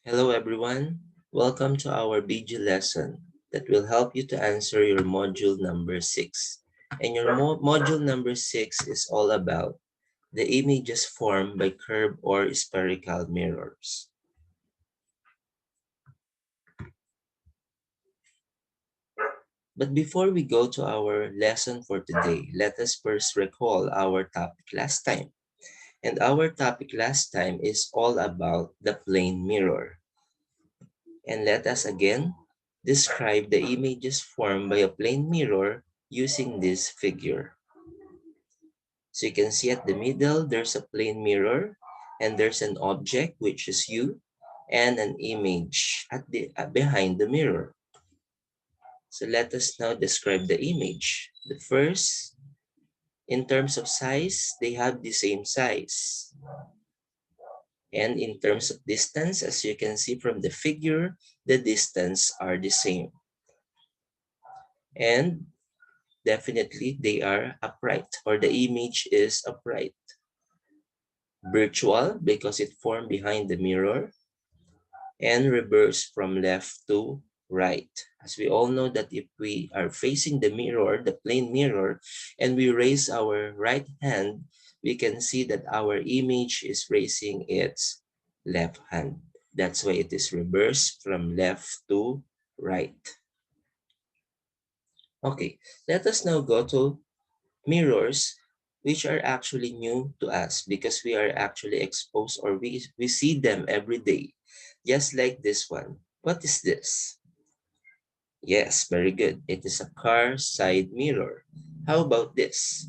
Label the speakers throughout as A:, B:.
A: Hello everyone, welcome to our video lesson that will help you to answer your module number 6. And your module number 6 is all about the images formed by curved or spherical mirrors. But before we go to our lesson for today, let us first recall our topic last time. And our topic last time is all about the plane mirror. And let us again describe the images formed by a plane mirror using this figure. So you can see at the middle, there's a plane mirror and there's an object, which is you, and an image at the behind the mirror. So let us now describe the image. The first, in terms of size, they have the same size. And in terms of distance, as you can see from the figure, the distance are the same. And definitely they are upright, or the image is upright. Virtual because it formed behind the mirror, and reverse from left to right. As we all know that if we are facing the mirror, the plane mirror, and we raise our right hand, we can see that our image is raising its left hand. That's why it is reversed from left to right. Okay, let us now go to mirrors, which are actually new to us because we are actually exposed, or we see them every day, just like this one. What is this? Yes, very good. It is a car side mirror. How about this?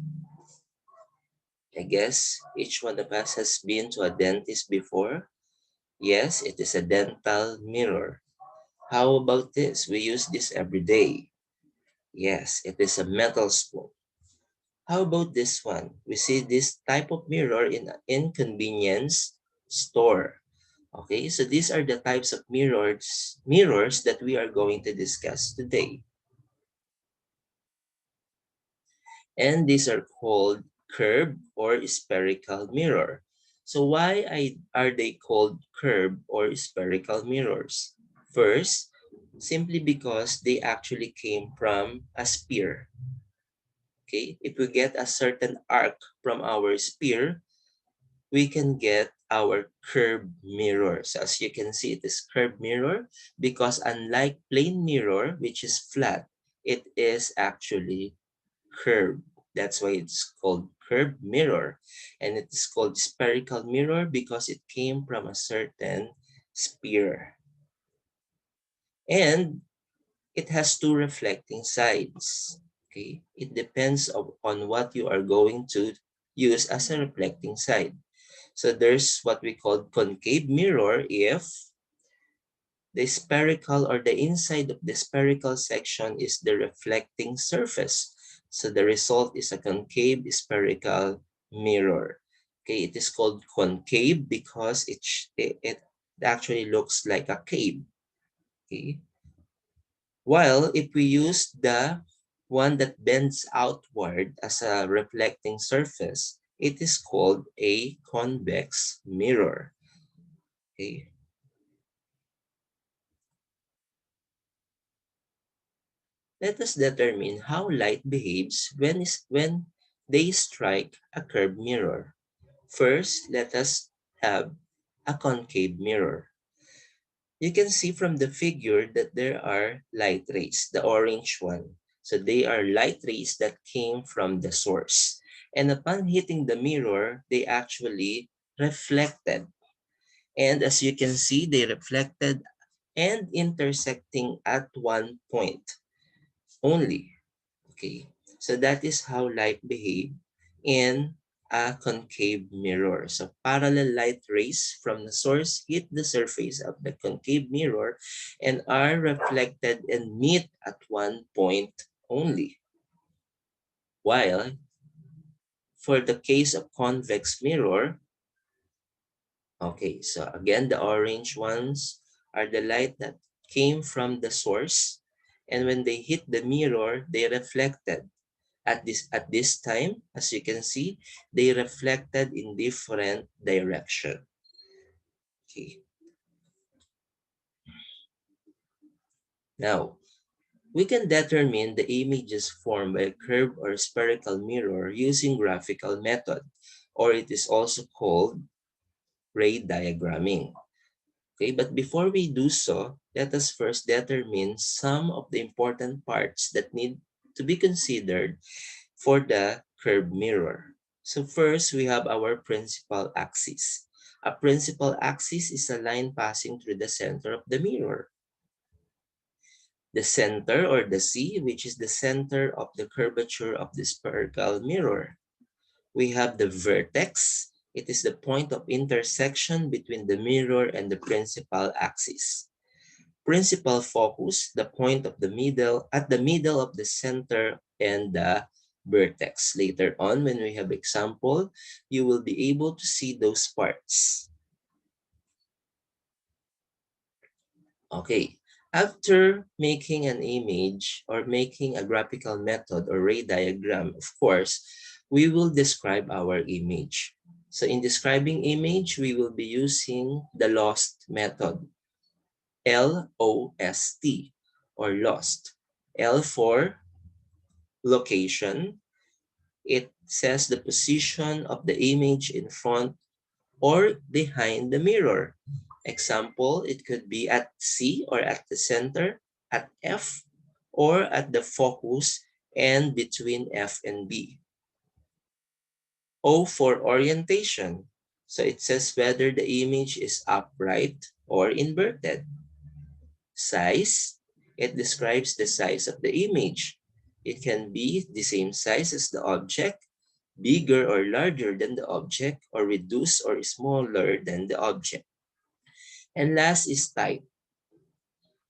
A: I guess each one of us has been to a dentist before. Yes, it is a dental mirror. How about this? We use this every day. Yes, it is a metal spoon. How about this one? We see this type of mirror in an convenience store. Okay, so these are the types of mirrors that we are going to discuss today. And these are called curved or spherical mirror. So are they called curved or spherical mirrors? First, simply because they actually came from a sphere. Okay, if we get a certain arc from our sphere, we can get our curved mirror. So as you can see, it is curved mirror because unlike plane mirror, which is flat, it is actually curved. That's why it's called curved mirror. And it is called spherical mirror because it came from a certain sphere. And it has two reflecting sides. Okay, it depends on what you are going to use as a reflecting side. So there's what we call concave mirror if the spherical, or the inside of the spherical section, is the reflecting surface. So the result is a concave spherical mirror. Okay, it is called concave because it actually looks like a cave. Okay, while if we use the one that bends outward as a reflecting surface, it is called a convex mirror. Okay. Let us determine how light behaves when they strike a curved mirror. First, let us have a concave mirror. You can see from the figure that there are light rays, the orange one. So they are light rays that came from the source. And upon hitting the mirror, they actually reflected. And as you can see, they reflected and intersecting at one point only. Okay, so that is how light behave in a concave mirror. So parallel light rays from the source hit the surface of the concave mirror and are reflected and meet at one point only. While for the case of convex mirror, okay, so again, the orange ones are the light that came from the source, and when they hit the mirror, they reflected. At this time, as you can see, they reflected in different direction. Okay. Now, we can determine the images formed by a curved or spherical mirror using graphical method, or it is also called ray diagramming. Okay, but before we do so, let us first determine some of the important parts that need to be considered for the curved mirror. So first, we have our principal axis. A principal axis is a line passing through the center of the mirror. The center, or the C, which is the center of the curvature of the spherical mirror. We have the vertex. It is the point of intersection between the mirror and the principal axis. Principal focus, the point of the middle, at the middle of the center and the vertex. Later on, when we have example, you will be able to see those parts. Okay, after making an image or making a graphical method or ray diagram, of course, we will describe our image. So in describing image, we will be using the LOST method. LOST or LOST. L for location. It says the position of the image in front or behind the mirror. Example, it could be at C or at the center, at F, or at the focus and between F and B. O for orientation. So it says whether the image is upright or inverted. Size, it describes the size of the image. It can be the same size as the object, bigger or larger than the object, or reduced or smaller than the object. And last is type.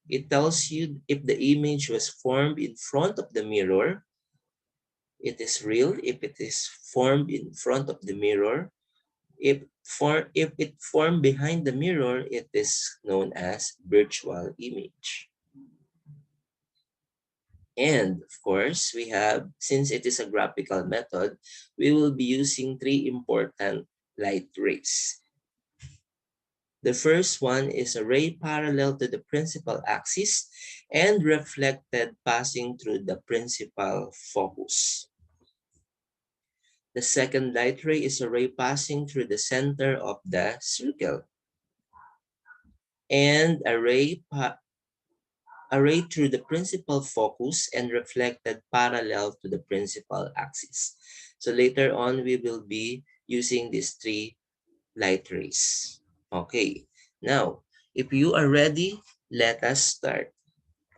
A: It tells you if the image was formed in front of the mirror, it is real. If it is formed in front of the mirror, if it formed behind the mirror, it is known as virtual image. And of course, we have, since it is a graphical method, we will be using three important light rays. The first one is a ray parallel to the principal axis and reflected passing through the principal focus. The second light ray is a ray passing through the center of the circle. And a ray through the principal focus and reflected parallel to the principal axis. So later on, we will be using these three light rays. Okay, now, if you are ready, let us start.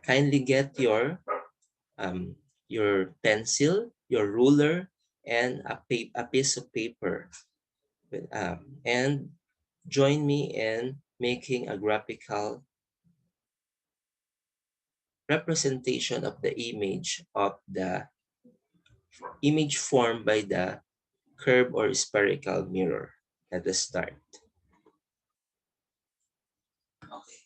A: Kindly get your pencil, your ruler, and a piece of paper. And join me in making a graphical representation of the image formed by the curved or spherical mirror. Let us start. Okay.